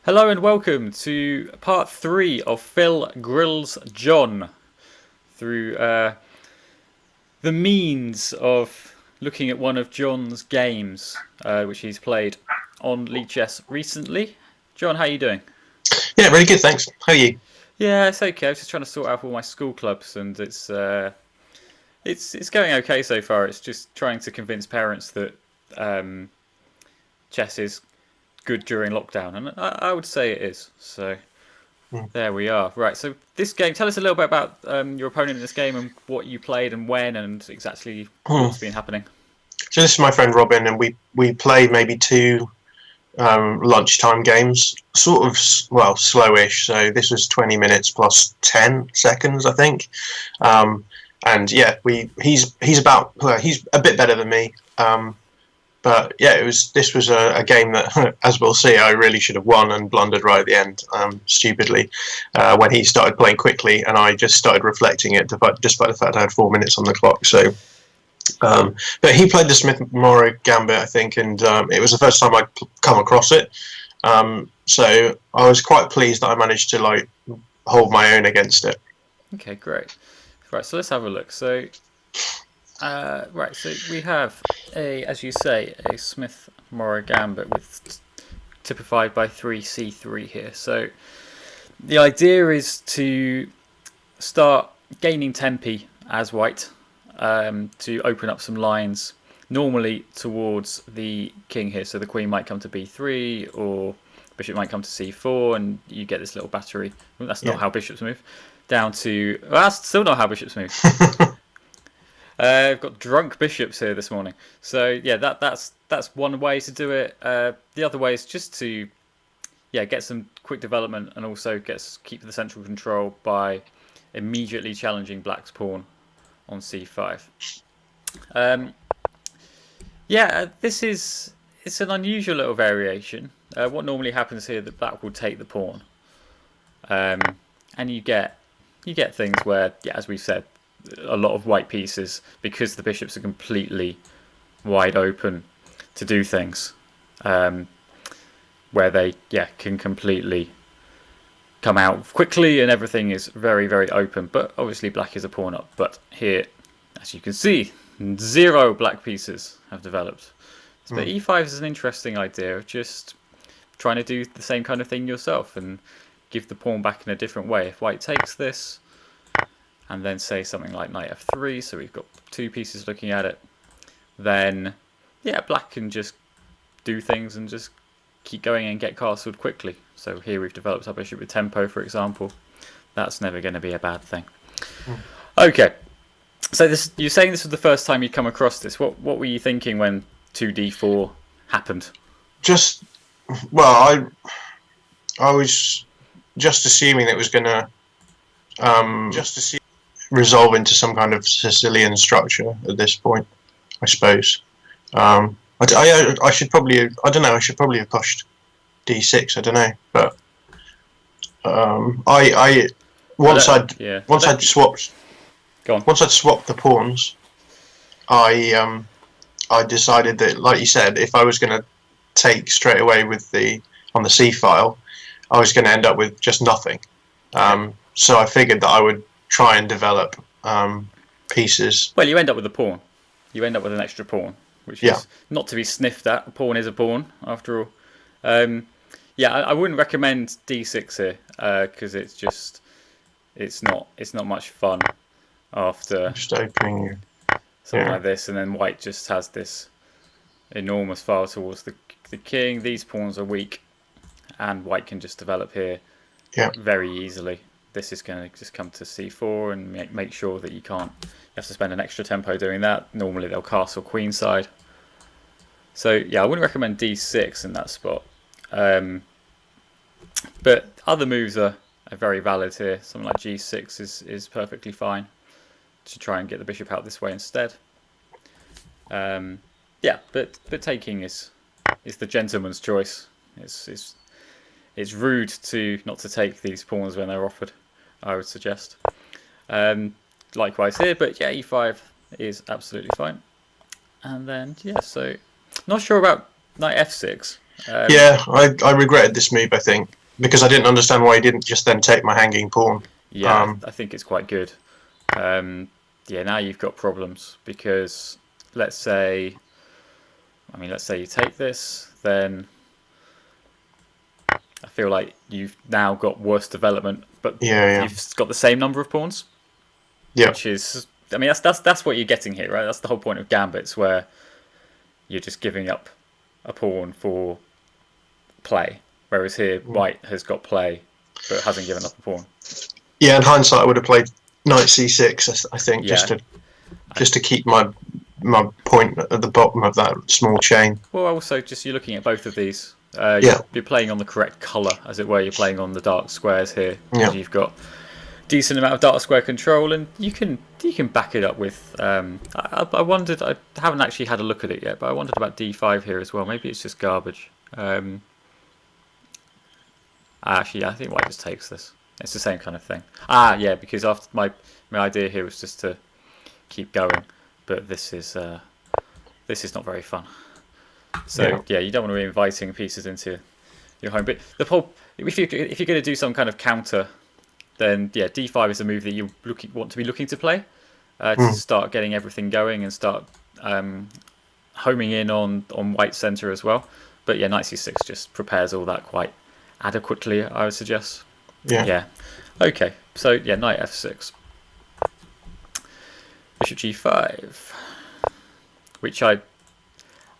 Hello and welcome to part 3 of Phil Grills John through the means of looking at one of John's games, which he's played on League Chess recently. John, how are you doing? Yeah, really good, thanks. How are you? Yeah, it's okay. I was just trying to sort out all my school clubs, and it's going okay so far. It's just trying to convince parents that um, chess is good during lockdown, and I would say it is. So Mm. there we are. Right. So this game, tell us a little bit about your opponent in this game and what you played and when and exactly Hmm. what's been happening. So this is my friend Robin, and we play maybe two lunchtime games, sort of well slowish. So this was 20 minutes plus 10 seconds, I think. Um, and yeah, we he's about he's a bit better than me. But yeah, this was a game that, as we'll see, I really should have won and blundered right at the end, stupidly, when he started playing quickly, and I just started reflecting it, despite the fact I had 4 minutes on the clock. So, but he played the Smith-Morrow Gambit, I think, and it was the first time I'd come across it. So I was quite pleased that I managed to hold my own against it. Okay, great. Right. So let's have a look. So right. So we have as you say, a Smith Morrow Gambit with typified by 3c3 here. So the idea is to start gaining tempi as white to open up some lines, normally towards the king here. So the queen might come to b3 or bishop might come to c4, and you get this little battery. Well, that's not Yeah. how bishops move. Down to well, that's still not how bishops move. I've got drunk bishops here this morning. So yeah, that's one way to do it. The other way is just to get some quick development and also keep the central control by immediately challenging black's pawn on c5. Um, this is it's an unusual little variation. What normally happens here that black will take the pawn, and you get things where, as we've said, a lot of white pieces because the bishops are completely wide open to do things, where they can completely come out quickly and everything is very very open. But obviously black is a pawn up. But here, as you can see, zero black pieces have developed. But Mm. e5 is an interesting idea of just trying to do the same kind of thing yourself and give the pawn back in a different way. If white takes this and then say something like knight f3, so we've got two pieces looking at it, then black can just do things and just keep going and get castled quickly. So here we've developed our bishop with tempo, for example. That's never going to be a bad thing. Mm. Okay, so you're saying this was the first time you'd come across this. What were you thinking when 2d4 happened? Just well, I was just assuming it was going to just assume resolve into some kind of Sicilian structure at this point, I suppose. I should probably, I don't know, I should probably have pushed d6, I don't know, but I I once don't. I'd Yeah, I once don't I'd think. swapped Go on. once I'd swapped the pawns, I decided that, like you said, if I was going to take straight away with the on the c file, I was going to end up with just nothing. Yeah. So I figured that I would try and develop pieces. Well, you end up with a pawn. You end up with an extra pawn, which Yeah. is not to be sniffed at. A pawn is a pawn, after all. Um, I wouldn't recommend d6 here because it's not much fun after Just opening. something Yeah. like this, and then white just has this enormous file towards the king. These pawns are weak, and white can just develop here Yeah. very easily. This is going to just come to c4 and make sure that you can't. You have to spend an extra tempo doing that. Normally they'll castle queenside. So I wouldn't recommend d6 in that spot. But other moves are very valid here. Something like g6 is perfectly fine to try and get the bishop out this way instead. But taking is the gentleman's choice. It's rude to not to take these pawns when they're offered, I would suggest. Likewise here, but e5 is absolutely fine. And then so not sure about knight f6. Yeah, I regretted this move, I think, because I didn't understand why he didn't just then take my hanging pawn. Yeah, I think it's quite good. Um, yeah, now you've got problems because let's say, let's say you take this, then I feel like you've now got worse development, but Yeah, yeah, you've got the same number of pawns, yeah. which is, that's what you're getting here, right? That's the whole point of gambits, where you're just giving up a pawn for play, whereas here White has got play but hasn't given up a pawn. Yeah, in hindsight, I would have played knight c6. I think Yeah. just to keep my point at the bottom of that small chain. Well, also just you're looking at both of these. Yeah, You're playing on the correct colour, as it were. You're playing on the dark squares here yeah. because you've got decent amount of dark square control, and you can back it up with. I wondered. I haven't actually had a look at it yet, but I wondered about d5 here as well. Maybe it's just garbage. Actually, I think White just takes this. It's the same kind of thing. Yeah, because after my idea here was just to keep going, but this is not very fun. So yeah, you don't want to be inviting pieces into your home. But the whole, if you're going to do some kind of counter, then yeah, d5 is a move that you want to be looking to play to start getting everything going and start homing in on White's centre as well. But yeah, knight c6 just prepares all that quite adequately, I would suggest. Yeah. Okay. So yeah, knight f6, bishop g5, which I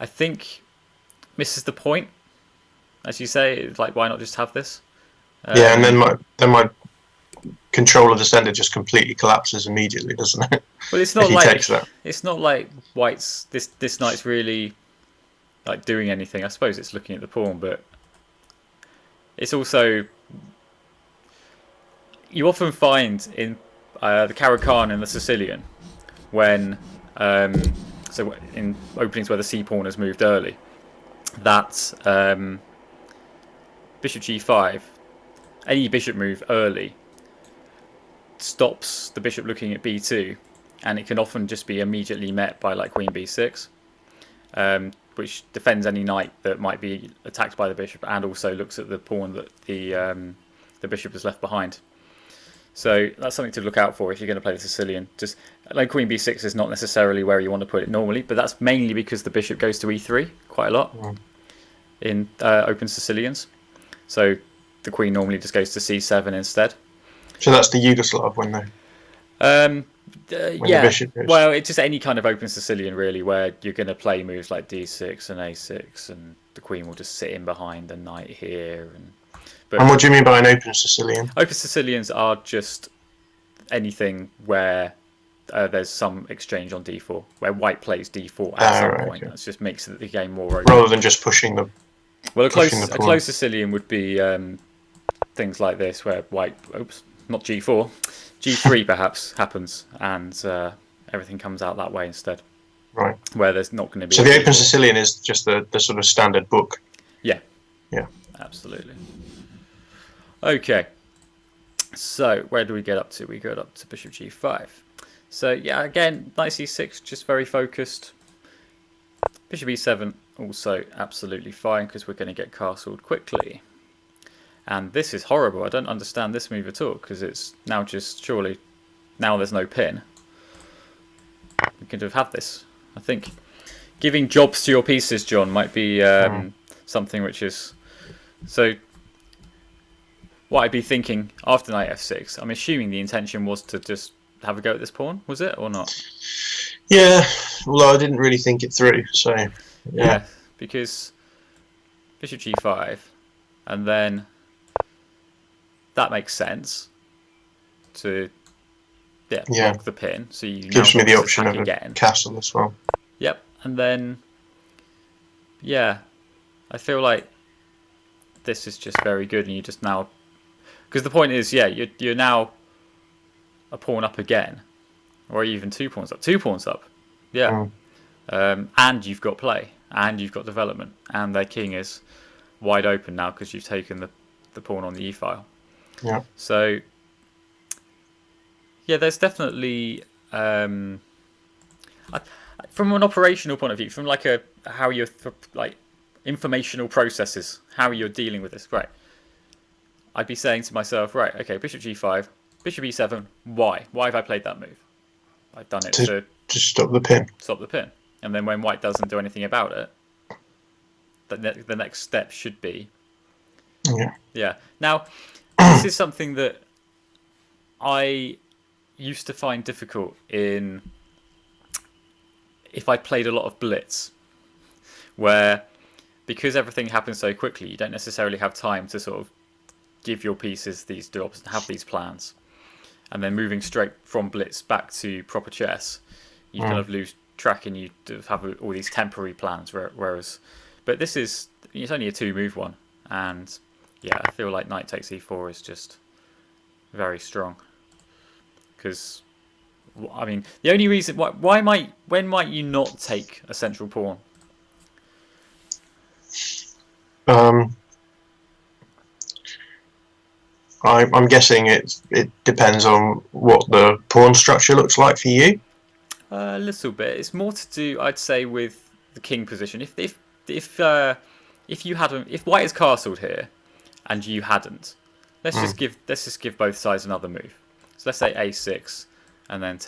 think misses the point, as you say. Like, why not just have this? Yeah, and then my control of the centre just completely collapses immediately, doesn't it? Well, it's if not he like takes that. it's not like White's this knight's really like doing anything. I suppose it's looking at the pawn, but it's also, you often find in the Caro-Kann and the Sicilian when so in openings where the c pawn has moved early, that bishop g5, any bishop move early stops the bishop looking at b2, and it can often just be immediately met by like queen b6, which defends any knight that might be attacked by the bishop, and also looks at the pawn that the bishop has left behind. So that's something to look out for if you're going to play the Sicilian. Just like queen b6 is not necessarily where you want to put it normally, but that's mainly because the bishop goes to e3 quite a lot in open Sicilians. So the queen normally just goes to c7 instead. So that's the Yugoslav one, though. Yeah. The bishop goes. Well, it's just any kind of open Sicilian really, where you're going to play moves like d6 and a6, and the queen will just sit in behind the knight here. And what do you mean by an open Sicilian? Open Sicilians are just anything where there's some exchange on d4, where White plays d4 at some point. That just makes the game more open. Rather than just pushing the. Well, a close Sicilian would be things like this, where White, not g4, g3 perhaps happens, and everything comes out that way instead. Right. Where there's not going to be. So the open Sicilian is just the sort of standard book. Yeah. Yeah. Absolutely. Okay. So where do we get up to? We go up to bishop g5. So yeah, again, knight c6, just very focused. Bishop e7, also absolutely fine, because we're going to get castled quickly. And this is horrible. I don't understand this move at all, because it's now just, surely, now there's no pin. We could have had this. I think giving jobs to your pieces, John, might be something which is... So what I'd be thinking after knight f6, I'm assuming the intention was to just have a go at this pawn, was it, or not? Yeah, although I didn't really think it through, so... Yeah, because bishop g5, and then that makes sense to block the pin, so you gives now me the option of again. A castle as well. Yep, and then I feel like this is just very good, and you just now, because the point is, you're now a pawn up again, or even 2 pawns up. 2 pawns up, and you've got play, and you've got development, and their king is wide open now because you've taken the pawn on the e-file. Yeah. So yeah, there's definitely from an operational point of view, from like how you're like informational processes, how you're dealing with this. Right. I'd be saying to myself, right, okay, bishop g5, bishop e7. Why? Why have I played that move? I've done it To to just stop the pin. stop the pin. And then when white doesn't do anything about it, the next step should be... Yeah. Yeah. Now, this is something that I used to find difficult in... if I played a lot of blitz, where because everything happens so quickly, you don't necessarily have time to sort of give your pieces these jobs and have these plans. And then moving straight from blitz back to proper chess, you kind of lose track and you have all these temporary plans. Whereas, but this is, it's only a 2-move one, and yeah, I feel like knight takes e4 is just very strong. Because, I mean, the only reason when might you not take a central pawn? I'm guessing it depends on what the pawn structure looks like for you. A little bit. It's more to do, I'd say, with the king position. If you hadn't, if white is castled here, and you hadn't, let's just give both sides another move. So let's say a6, and then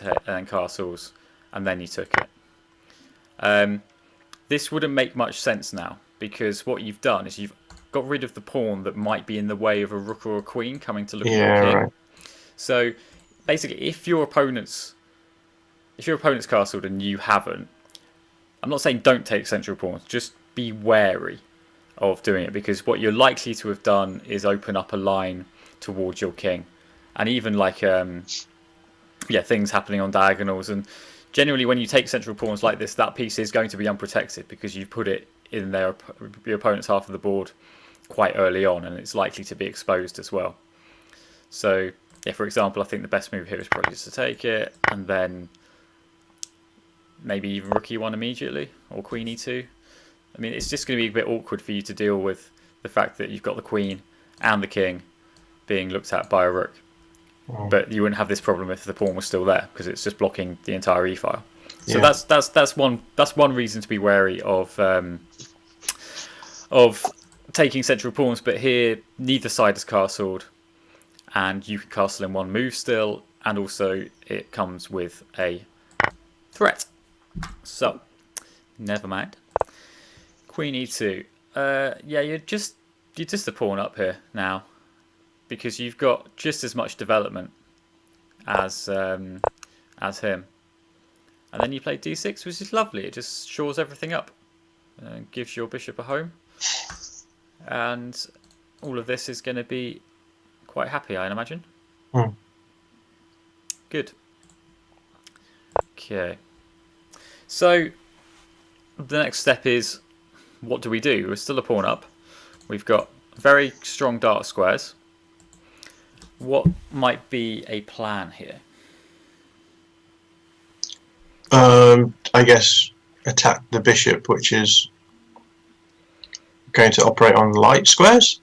castles, and then you took it. This wouldn't make much sense now, because what you've done is you've got rid of the pawn that might be in the way of a rook or a queen coming to look at your king. Right. So basically, if your opponent's castled and you haven't, I'm not saying don't take central pawns, just be wary of doing it, because what you're likely to have done is open up a line towards your king, and even like things happening on diagonals. And generally, when you take central pawns like this, that piece is going to be unprotected because you've put it in your opponent's half of the board quite early on, and it's likely to be exposed as well. So, yeah, for example, I think the best move here is probably just to take it, and then maybe even rook e1 immediately, or queen e2. I mean, it's just going to be a bit awkward for you to deal with the fact that you've got the queen and the king being looked at by a rook. But you wouldn't have this problem if the pawn was still there, because it's just blocking the entire e-file. So that's one reason to be wary of taking central pawns. But here, neither side is castled, and you can castle in one move still, and also it comes with a threat. So, never mind. Queen e2. Yeah, you're just a pawn up here now, because you've got just as much development as him. And then you play d6, which is lovely. It just shores everything up and gives your bishop a home. And all of this is going to be quite happy, I imagine. Good. Okay. So the next step is, what do we do? We're still a pawn up. We've got very strong dark squares. What might be a plan here? I guess attack the bishop, which is going to operate on light squares.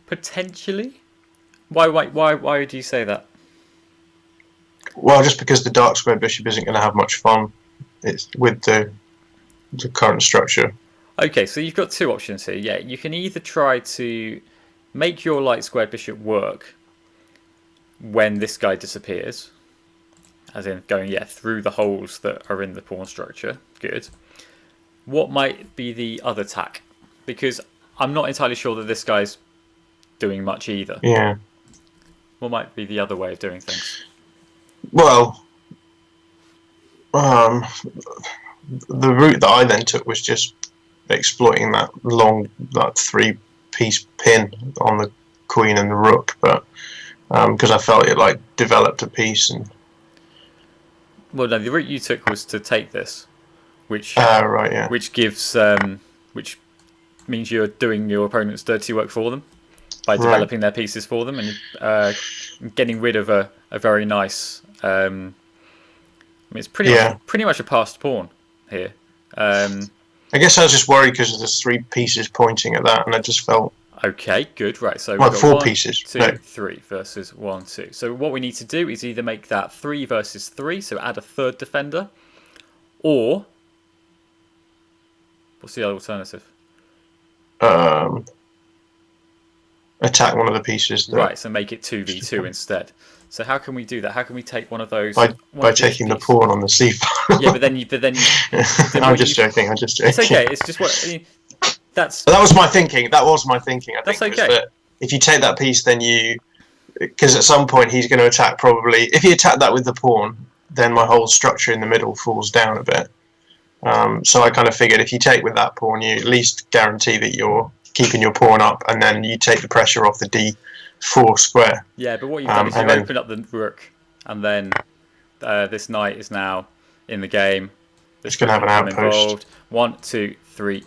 Potentially. Why would you say that? Well, just because the dark square bishop isn't going to have much fun. It's with the current structure. Okay, so you've got two options here. Yeah, you can either try to make your light squared bishop work when this guy disappears, as in going through the holes that are in the pawn structure. Good. What might be the other tack? Because I'm not entirely sure that this guy's doing much either. Yeah. What might be the other way of doing things? Well, the route that I then took was just exploiting that long, that 3-piece pin on the queen and the rook, but because I felt it like developed a piece. And well, no, the route you took was to take this, which which gives which means you're doing your opponent's dirty work for them by developing their pieces for them, and getting rid of a very nice. I mean, it's pretty much a passed pawn here. I guess I was just worried because there's 3 pieces pointing at that, and I just felt. Okay, good, right. So well, we've got 4 1, pieces. 2, 3 versus 1, 2. So what we need to do is either make that 3 versus 3, so add a third defender, or What's the other alternative? Um, attack one of the pieces that Right, so make it 2v2 instead. So how can we do that? How can we take one of those, by one by of each taking the piece? pawn on the Yeah, c5. then I'm what just you've. joking. I'm just It's joking. okay. It's just what that's But that was my thinking. That was my thinking. I that's think was okay. that if you take that piece, then you because at some point he's going to attack. Probably if he attacked that with the pawn, then my whole structure in the middle falls down a bit. So I kind of figured if you take with that pawn, you at least guarantee that you're keeping your pawn up, and then you take the pressure off the d4 square. Yeah, but what you've done is you've And then opened up the rook, and then this knight is now in the game. it's This going to rook have can an become outpost. involved. One, two, three.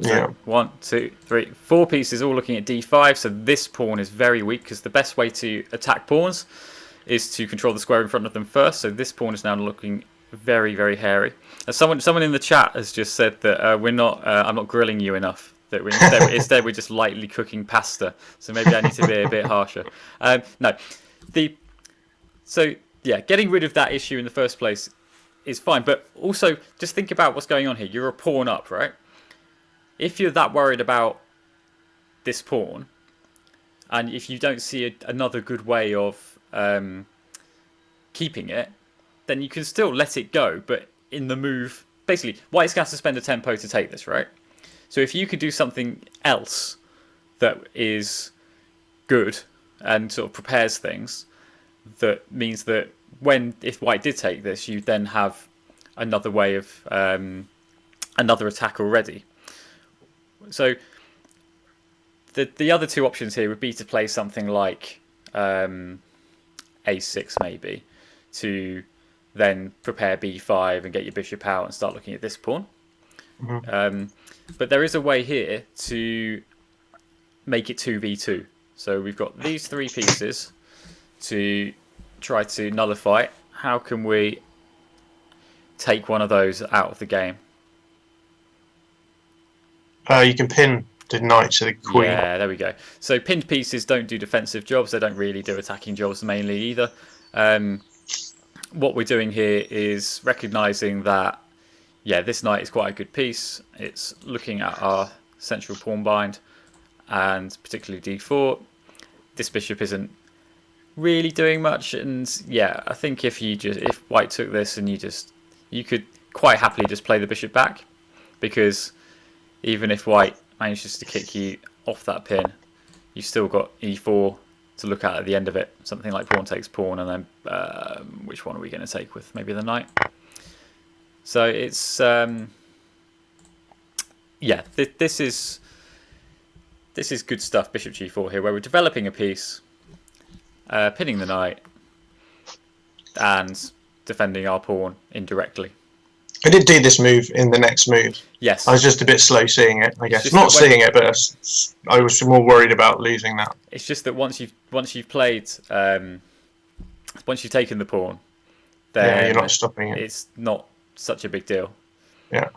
Yeah. One, two, three, four pieces all looking at d5. So this pawn is very weak because the best way to attack pawns is to control the square in front of them first. So this pawn is now looking very, very hairy. Someone in the chat has just said that we're not. I'm not grilling you enough. That instead we're just lightly cooking pasta. So maybe I need to be a bit harsher. No, the so yeah, getting rid of that issue in the first place is fine. But also just think about what's going on here. You're a pawn up, right? If you're that worried about this pawn, and if you don't see another good way of keeping it, then you can still let it go. But in the move, basically, White's going to have to spend a tempo to take this, right? So if you could do something else that is good and sort of prepares things, that means that if White did take this, you then have another way of another attack already. So the other two options here would be to play something like a6 maybe, to then prepare b5 and get your bishop out and start looking at this pawn. Mm-hmm. But there is a way here to make it 2v2. So we've got these three pieces to try to nullify it. How can we take one of those out of the game? You can pin the knight to the queen. Yeah, there we go. So pinned pieces don't do defensive jobs. They don't really do attacking jobs mainly either. What we're doing here is recognizing that, yeah, this knight is quite a good piece. It's looking at our central pawn bind, and particularly d4. This bishop isn't really doing much, and yeah, I think if White took this and you could quite happily just play the bishop back, because even if White manages to kick you off that pin, you've still got e4 to look at the end of it. Something like pawn takes pawn, and then which one are we going to take with? Maybe the knight. So it's yeah, this is good stuff. Bishop g4 here, where we're developing a piece, pinning the knight, and defending our pawn indirectly. I did do this move in the next move. Yes. I was just a bit slow seeing it, I guess. Not seeing it, but I was more worried about losing that. It's just that once you've played, once you've taken the pawn, then yeah, you're not stopping it. It's not such a big deal. Yeah.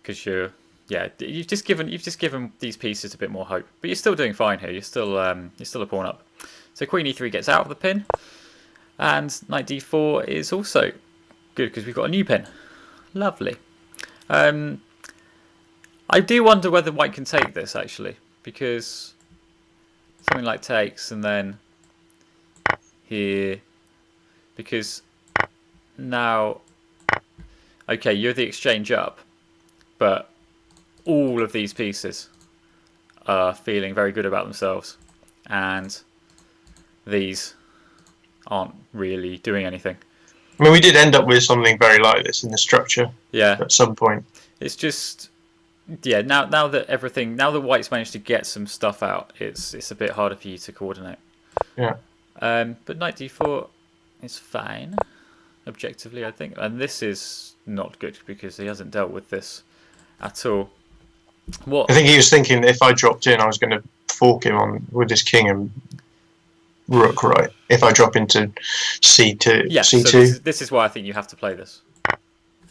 Because you've just given these pieces a bit more hope, but you're still doing fine here. You're still a pawn up. So queen e3 gets out of the pin, and knight d4 is also good because we've got a new pin. Lovely. I do wonder whether White can take this actually, because something like takes and then here, because now, okay, you're the exchange up, but all of these pieces are feeling very good about themselves, and these aren't really doing anything. I mean, we did end up with something very like this in the structure. Yeah. At some point. It's just, yeah. Now that White's managed to get some stuff out, it's a bit harder for you to coordinate. Yeah. But knight d4 is fine, objectively, I think. And this is not good because he hasn't dealt with this at all. What? I think he was thinking that if I dropped in, I was going to fork him on with his king and rook, right? If I drop into c2, yeah, c2. So this is why I think you have to play this.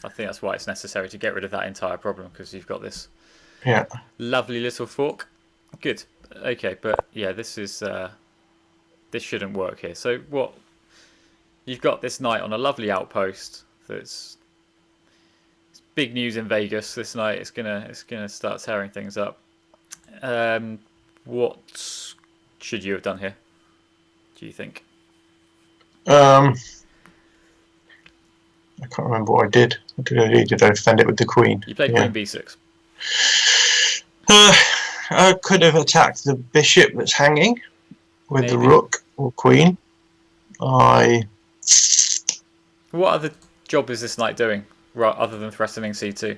I think that's why it's necessary to get rid of that entire problem, because you've got this lovely little fork. Good. Okay, but yeah, this shouldn't work here. So what? You've got this knight on a lovely outpost that's big news in Vegas this night. It's gonna start tearing things up. What should you have done here? Do you think? Um, I can't remember what I did. What did I do? Did I defend it with the queen? You played Yeah. Queen B6. I could have attacked the bishop that's hanging with the Maybe. rook or queen. What other job is this knight doing, other than threatening C2?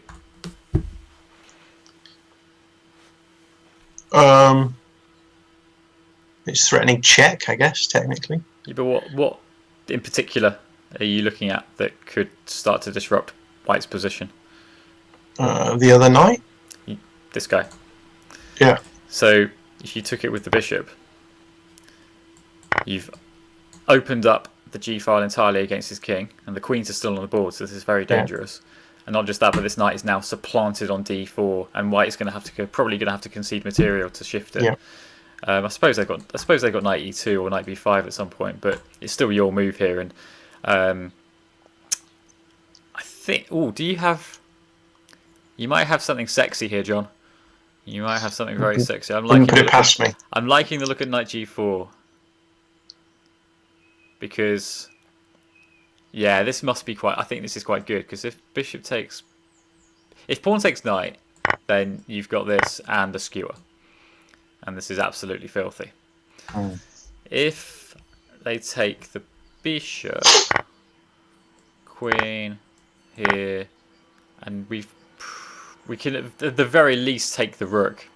It's threatening check, I guess, technically. Yeah, but what in particular are you looking at that could start to disrupt White's position? The other knight? This guy. Yeah. So if you took it with the bishop, you've opened up the G file entirely against his king, and the queens are still on the board, so this is very dangerous. Yeah. And not just that, but this knight is now supplanted on D4, and White is probably going to have to concede material to shift it. Yeah. I suppose they got knight E2 or knight B5 at some point, but it's still your move here. And I think, do you have? You might have something sexy here, John. You might have something very sexy. I'm liking put it past me. I'm liking the look at knight G4 because, yeah, this must be quite. I think this is quite good because if pawn takes knight, then you've got this and a skewer. And this is absolutely filthy. If they take the bishop, queen here, and we can at the very least take the rook,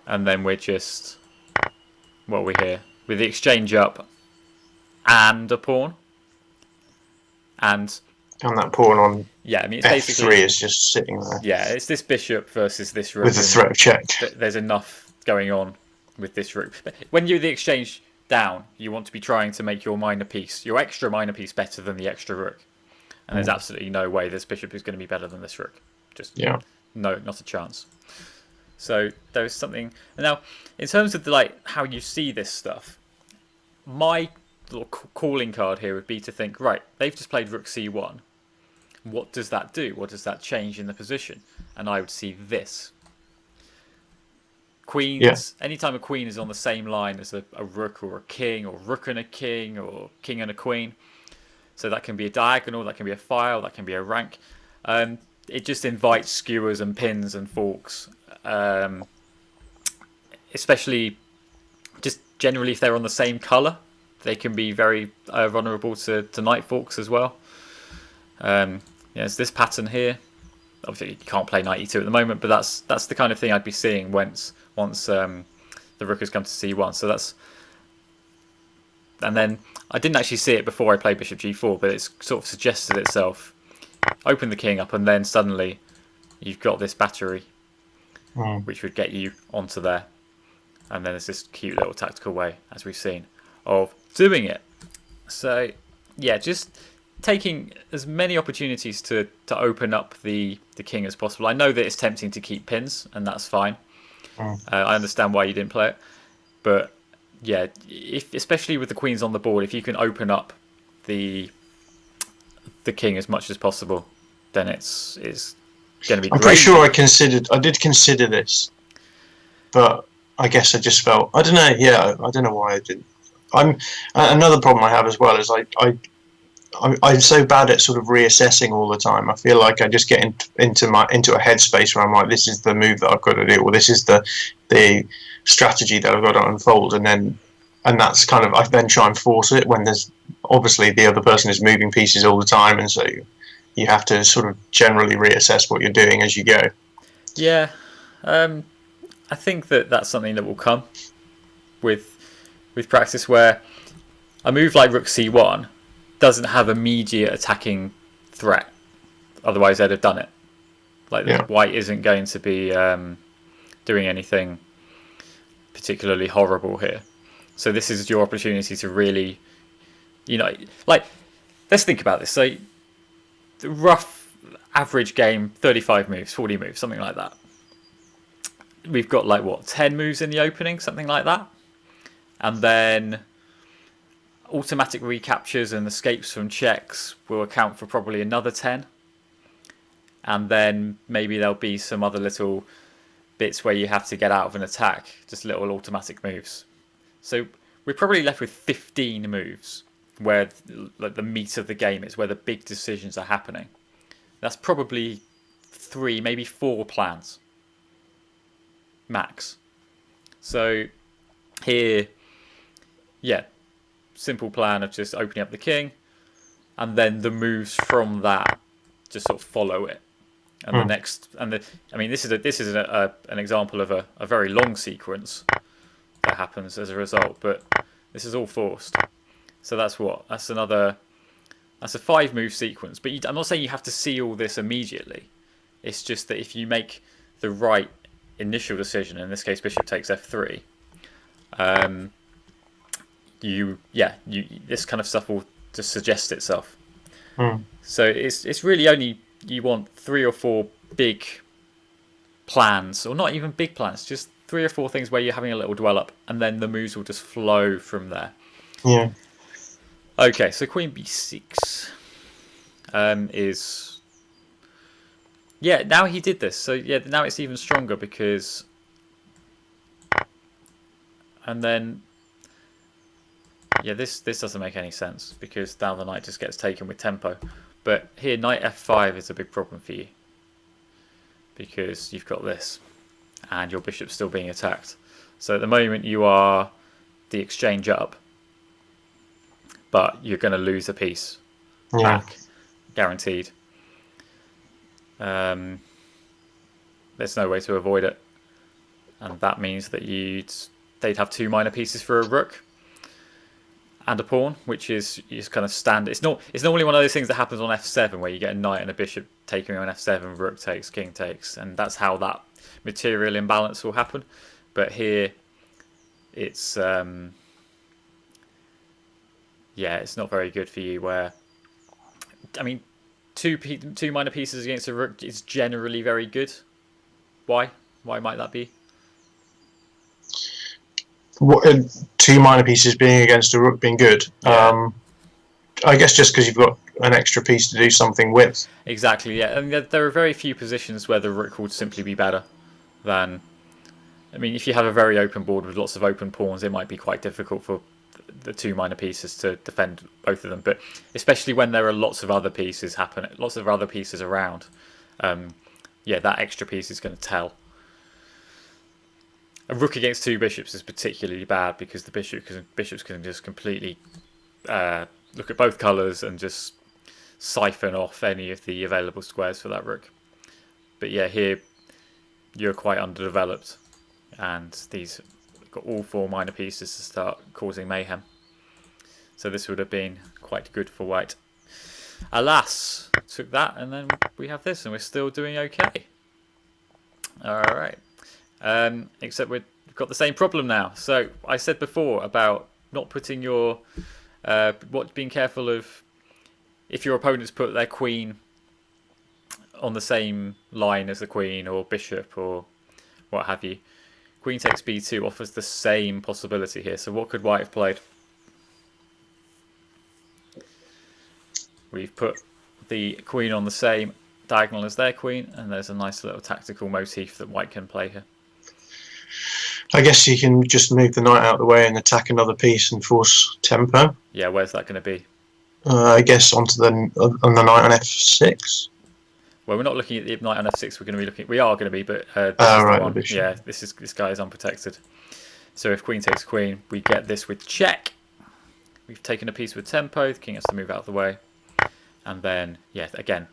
and then we're just we're here with the exchange up and a pawn, and that pawn on it's F3 is just sitting there. Yeah, it's this bishop versus this rook with the threat of check. There's enough going on with this rook. When you're the exchange down, you want to be trying to make your extra minor piece, better than the extra rook. And there's absolutely no way this bishop is going to be better than this rook. No, not a chance. So there is something. Now, in terms of how you see this stuff, my little calling card here would be to think, right, they've just played rook c1. What does that do? What does that change in the position? And I would see this. Queens, anytime a queen is on the same line as a rook or a king, or rook and a king, or king and a queen. So that can be a diagonal, that can be a file, that can be a rank. It just invites skewers and pins and forks. Especially just generally if they're on the same colour. They can be very vulnerable to knight forks as well. There's this pattern here. Obviously, you can't play knight e2 at the moment, but that's the kind of thing I'd be seeing once the rook has come to c1. So and then I didn't actually see it before I played bishop g4, but it's sort of suggested itself. Open the king up, and then suddenly you've got this battery, which would get you onto there. And then there's this cute little tactical way, as we've seen, of doing it. So yeah, just taking as many opportunities to open up the king as possible. I know that it's tempting to keep pins, and that's fine. I understand why you didn't play it, but yeah, especially with the queens on the board, if you can open up the king as much as possible, then it's going to be. I'm pretty sure I did consider this, but I guess I just felt, I don't know. Yeah, I don't know why I didn't. Another problem I have as well is I'm so bad at sort of reassessing all the time. I feel like I just get into a headspace where I'm like, this is the move that I've got to do, or this is the strategy that I've got to unfold, and that's kind of, I then try and force it when there's obviously the other person is moving pieces all the time, and so you have to sort of generally reassess what you're doing as you go. Yeah, I think that's something that will come with practice, where a move like rook c1 doesn't have immediate attacking threat. Otherwise, they'd have done it. White isn't going to be doing anything particularly horrible here. So this is your opportunity to really, let's think about this. So the rough average game, 35 moves, 40 moves, something like that. We've got 10 moves in the opening, something like that. And then automatic recaptures and escapes from checks will account for probably another 10. and then maybe there'll be some other little bits where you have to get out of an attack, just little automatic moves. So we're probably left with 15 moves where like the meat of the game is, where the big decisions are happening. That's probably 3, maybe 4 plans max. So here, yeah, simple plan of just opening up the king, and then the moves from that just sort of follow it. And the next, I mean, this is an example of a very long sequence that happens as a result, but this is all forced. So that's that's a 5 move sequence. But I'm not saying you have to see all this immediately. It's just that if you make the right initial decision, in this case, bishop takes f3, this kind of stuff will just suggest itself. So it's really only, you want 3 or 4 big plans, or not even big plans, just 3 or 4 things where you're having a little dwell up, and then the moves will just flow from there. Yeah. Okay, so queen b6 is... Yeah, now he did this. So yeah, now it's even stronger because... And then... Yeah, this doesn't make any sense because now the knight just gets taken with tempo. But here, knight f5 is a big problem for you because you've got this and your bishop's still being attacked. So at the moment you are the exchange up, but you're going to lose a piece back, guaranteed. There's no way to avoid it, and that means that they'd have 2 minor pieces for a rook and a pawn, which is kind of standard. It's normally one of those things that happens on f7 where you get a knight and a bishop taking on f7, rook takes, king takes, and that's how that material imbalance will happen. But here, it's it's not very good for you. Where, I mean, two minor pieces against a rook is generally very good. Why? Why might that be? What, 2 minor pieces being against a rook being good. Yeah. I guess just because you've got an extra piece to do something with. Exactly, yeah. And there are very few positions where the rook would simply be better than... I mean, if you have a very open board with lots of open pawns, it might be quite difficult for the 2 minor pieces to defend both of them. But especially when there are lots of other pieces around, that extra piece is going to tell. A rook against 2 bishops is particularly bad because the bishops can just completely look at both colours and just siphon off any of the available squares for that rook. But yeah, here you're quite underdeveloped, and these got all 4 minor pieces to start causing mayhem. So this would have been quite good for white. Alas, took that, and then we have this, and we're still doing okay. All right. Except we've got the same problem now. So I said before about not putting your being careful of if your opponents put their queen on the same line as the queen or bishop or what have you. Queen takes b2 offers the same possibility here. So what could white have played? We've put the queen on the same diagonal as their queen, and there's a nice little tactical motif that white can play here. I guess you can just move the knight out of the way and attack another piece and force tempo. Yeah, where's that going to be? I guess on the knight on f6. Well, we're not looking at the knight on f6. We are going to be, but this is right, the one. Yeah, this guy is unprotected. So if queen takes queen, we get this with check. We've taken a piece with tempo. The king has to move out of the way, and then again,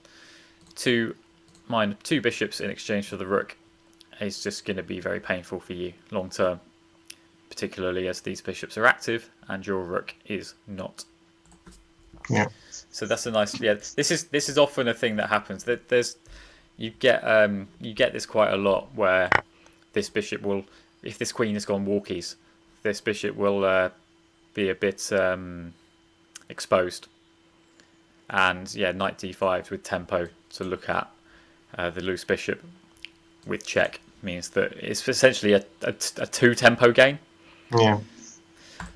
two bishops in exchange for the rook is just going to be very painful for you long term, particularly as these bishops are active and your rook is not. Yeah. So that's a nice. Yeah, this is often a thing that happens. You get this quite a lot where this bishop will, if this queen has gone walkies, this bishop will be a bit exposed. And knight d5 with tempo to look at the loose bishop with check means that it's essentially a 2 tempo game. Yeah.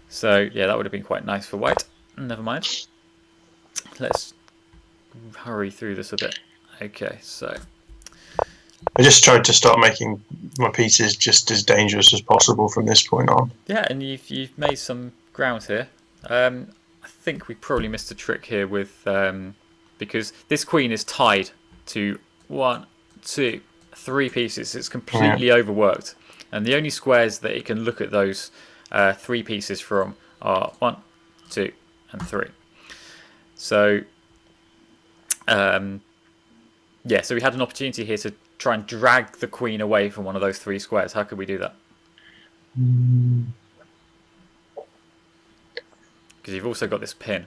So that would have been quite nice for white. Never mind. Let's hurry through this a bit. Okay, so I just tried to start making my pieces just as dangerous as possible from this point on. yeah, and you've made some ground here. I think we probably missed a trick here with because this queen is tied to 1, 2, 3 pieces. It's Yeah. completely overworked, and the only squares that it can look at those 3 pieces from are 1, 2, and 3. So yeah, so we had an opportunity here to try and drag the queen away from one of those 3 squares. How could we do that? Because you've also got this pin.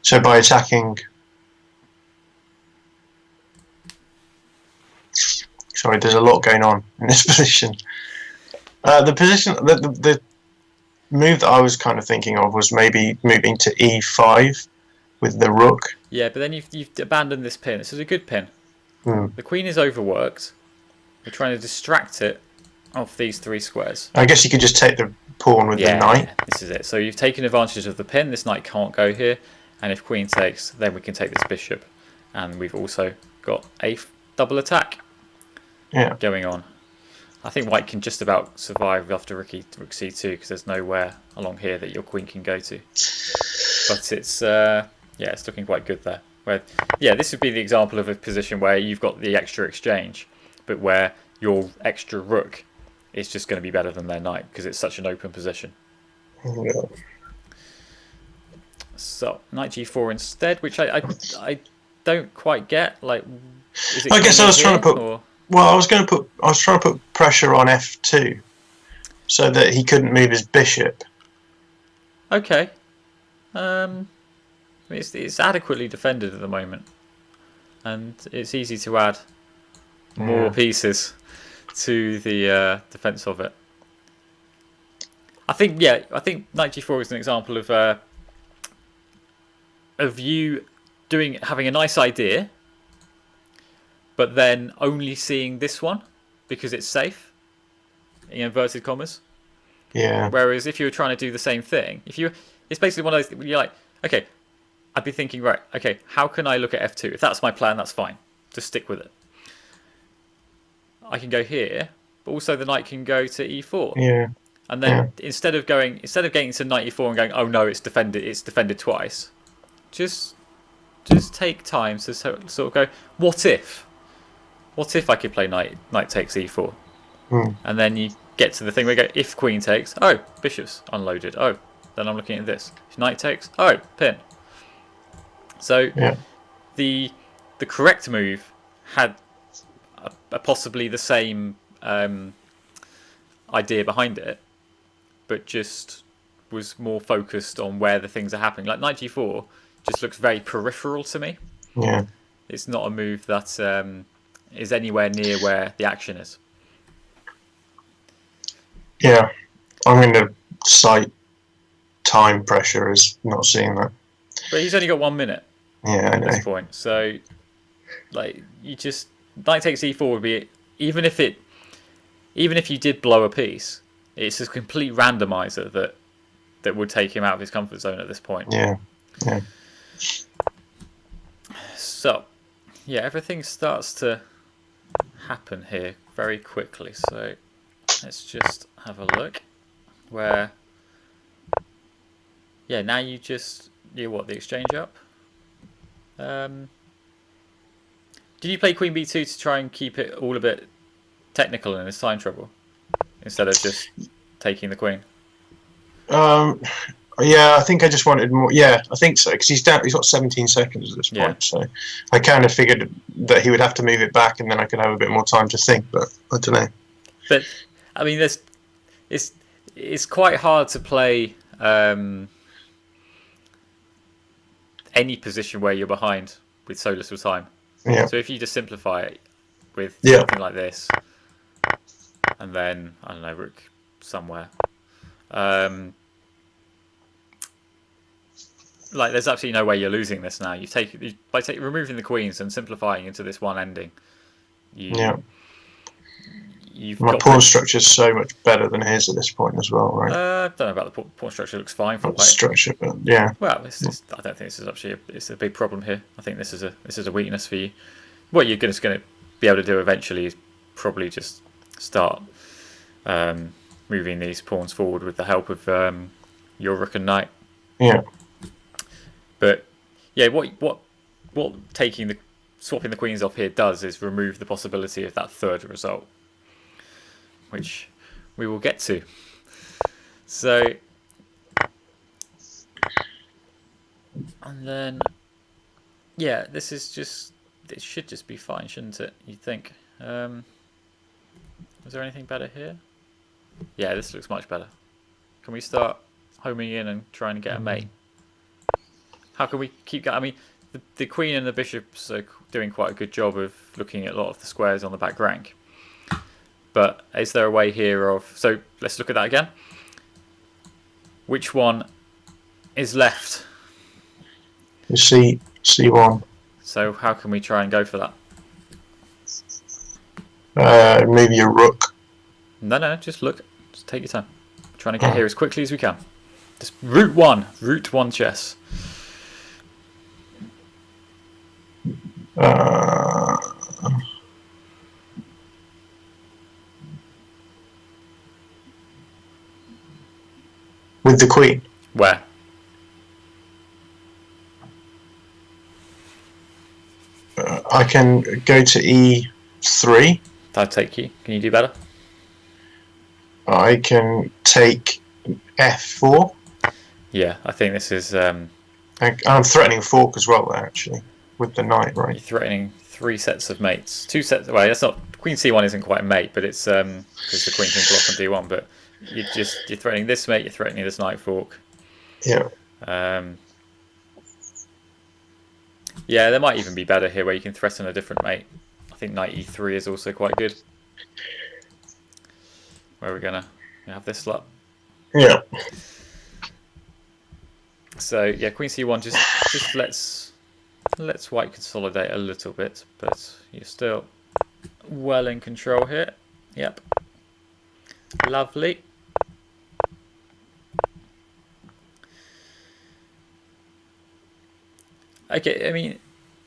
So by attacking, sorry, there's a lot going on in this position. The move that I was kind of thinking of was maybe moving to e5 with the rook. Yeah, but then you've abandoned this pin. This is a good pin. Hmm. The queen is overworked. We're trying to distract it off these 3 squares. I guess you could just take the pawn with the knight. This is it. So you've taken advantage of the pin. This knight can't go here. And if queen takes, then we can take this bishop. And we've also got a double attack going on. I think white can just about survive after rook c2 because there's nowhere along here that your queen can go to. But it's it's looking quite good there. Where this would be the example of a position where you've got the extra exchange, but where your extra rook is just going to be better than their knight because it's such an open position. Yeah. So knight g4 instead, which I don't quite get. Like, is it I guess I was trying to put. Or? Well, I was trying to put pressure on f2, so that he couldn't move his bishop. Okay. It's adequately defended at the moment, and it's easy to add more pieces to the defense of it. I think knight g4 is an example of you having a nice idea, but then only seeing this one because it's safe, in inverted commas. Yeah. Whereas if you were trying to do the same thing, it's basically one of those. You're like, okay, I'd be thinking, right, okay, how can I look at f2? If that's my plan, that's fine. Just stick with it. I can go here, but also the knight can go to e4. Yeah. And then instead of getting to knight e4 and going, oh no, it's defended twice. Just take time to sort of go, what if I could play knight takes e4, and then you get to the thing where you go, if queen takes, oh, bishop's unloaded, oh, then I'm looking at this. If knight takes, oh, pin. So the correct move had possibly the same idea behind it, but just was more focused on where the things are happening. Like knight g4 just looks very peripheral to me. Yeah. It's not a move that is anywhere near where the action is. Yeah. I'm going to cite time pressure as not seeing that. But he's only got 1 minute at this point. So, like, knight takes e4 would be, even if you did blow a piece, it's a complete randomizer that would take him out of his comfort zone at this point. Yeah. So, everything starts to happen here very quickly. So, let's just have a look. Where, now you the exchange up. Did you play Queen B2 to try and keep it all a bit technical in his time trouble instead of just taking the queen? Yeah, I think I just wanted more. Yeah, I think so because he's down. He's got 17 seconds at this point, so I kind of figured that he would have to move it back, and then I could have a bit more time to think. But I don't know. But I mean, it's quite hard to play any position where you're behind with so little time. Yeah. So if you just simplify it with something like this, and then I don't know, rook somewhere. Like there's absolutely no way you're losing this now. By removing the queens and simplifying into this one ending. You you've My got pawn structure is so much better than his at this point as well, right? don't know about the pawn structure. Looks fine for Not white. structure, but yeah. Well, I don't think this is actually it's a big problem here. I think this is a weakness for you. What you're just going to be able to do eventually is probably just start moving these pawns forward with the help of your rook and knight. Yeah. But yeah, what swapping the queens off here does is remove the possibility of that third result, which we will get to. So, and then yeah, it should just be fine, shouldn't it? You'd think. Was there anything better here? Yeah, this looks much better. Can we start homing in and trying to get a mate? How can we keep going? I mean, the queen and the bishops are doing quite a good job of looking at a lot of the squares on the back rank. But is there a way here of... So let's look at that again. Which one is left? C1. So how can we try and go for that? Maybe a rook. No, just look. Just take your time. We're trying to get here as quickly as we can. Just route one chess. With the queen. Where? I can go to E3. I'll take you. Can you do better? I can take F4. Yeah, I think this is... I'm threatening fork as well, actually, with the knight, right? You're threatening 3 sets of mates. 2 sets... Well, that's not... Queen C1 isn't quite a mate, but it's... Because the queen can block on D1, but you're threatening this mate, you're threatening this knight fork. Yeah. Yeah, there might even be better here where you can threaten a different mate. I think knight E3 is also quite good. Where we're gonna have this slot. Yeah. So yeah, Queen C1 just lets white consolidate a little bit, but you're still well in control here. Yep. Lovely. Okay, I mean,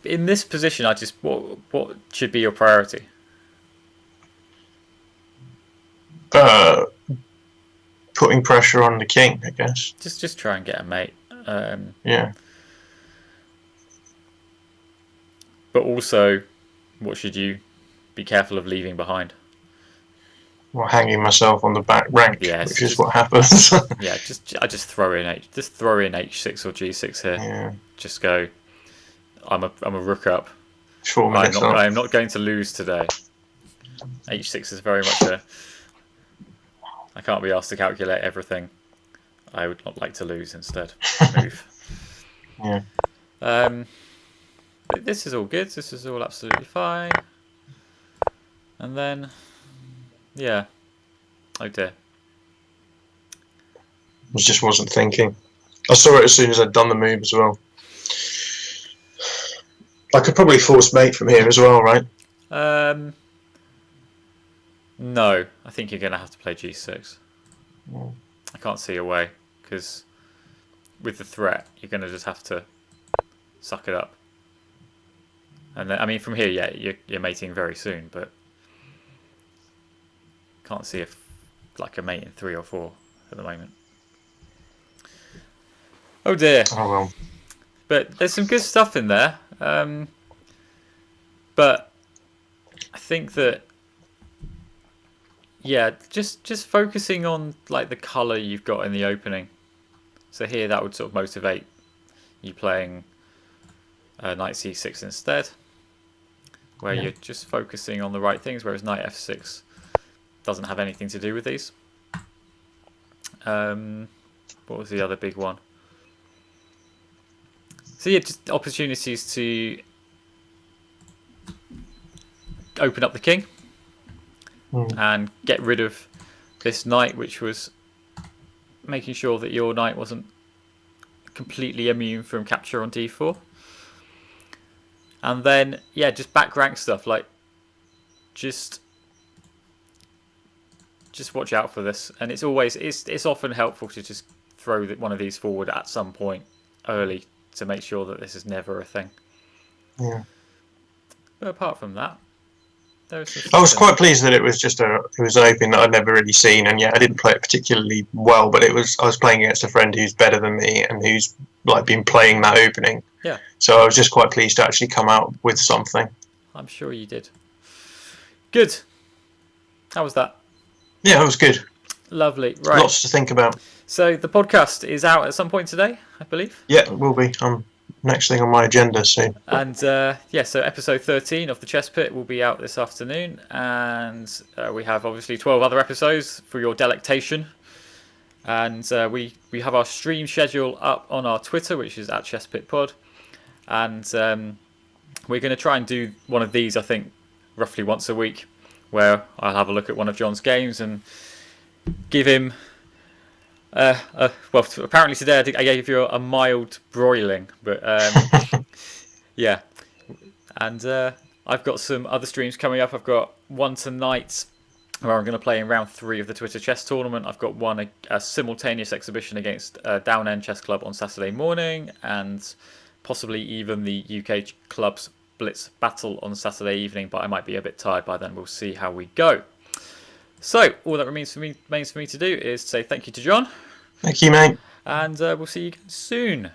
in this position, what should be your priority? Putting pressure on the king, I guess. Just try and get a mate. Yeah. But also, what should you be careful of leaving behind? Or hanging myself on the back rank, Yes, which is what happens. Yeah, I just throw in H6 or G6 here. Yeah. Just go. I'm a rook up. 4 minutes up. I am not going to lose today. H6 is very much a... I can't be asked to calculate everything. I would not like to lose instead. Move. Yeah. But this is all good. This is all absolutely fine. And then, yeah. Oh dear. I just wasn't thinking. I saw it as soon as I'd done the move as well. I could probably force mate from here as well, right? No, I think you're going to have to play G6. Yeah. I can't see a way, because with the threat, you're going to just have to suck it up. And then, I mean, from here, yeah, you're mating very soon, but can't see like a mate in 3 or 4 at the moment. Oh dear. Oh well. But there's some good stuff in there. But I think that, yeah, just focusing on like the colour you've got in the opening. So here that would sort of motivate you playing knight c6 instead, where you're just focusing on the right things, whereas knight f6 doesn't have anything to do with these. What was the other big one? So yeah, just opportunities to open up the king and get rid of this knight, which was making sure that your knight wasn't completely immune from capture on d4. And then, yeah, just back rank stuff, like just just watch out for this. And it's often helpful to just throw one of these forward at some point early to make sure that this is never a thing. Yeah. But apart from that, there's some I stuff was in quite pleased that it was an opening that I'd never really seen, and yet I didn't play it particularly well. But I was playing against a friend who's better than me and who's like been playing that opening. Yeah. So I was just quite pleased to actually come out with something. I'm sure you did. Good. How was that? Yeah, it was good. Lovely. Right. Lots to think about. So the podcast is out at some point today, I believe. Yeah, it will be. Next thing on my agenda soon. And so episode 13 of the Chess Pit will be out this afternoon, and we have obviously 12 other episodes for your delectation. And we have our stream schedule up on our Twitter, which is at ChessPitPod, and we're going to try and do one of these, I think, roughly once a week, where I'll have a look at one of John's games and give him. Well, apparently today I gave you a mild broiling, but yeah. And I've got some other streams coming up. I've got one tonight where I'm going to play in round 3 of the Twitter Chess Tournament. I've got a simultaneous exhibition against Down End Chess Club on Saturday morning, and possibly even the UK Clubs Blitz Battle on Saturday evening, but I might be a bit tired by then. We'll see how we go. So, all that remains for me to do is say thank you to John. Thank you, mate. And we'll see you again soon.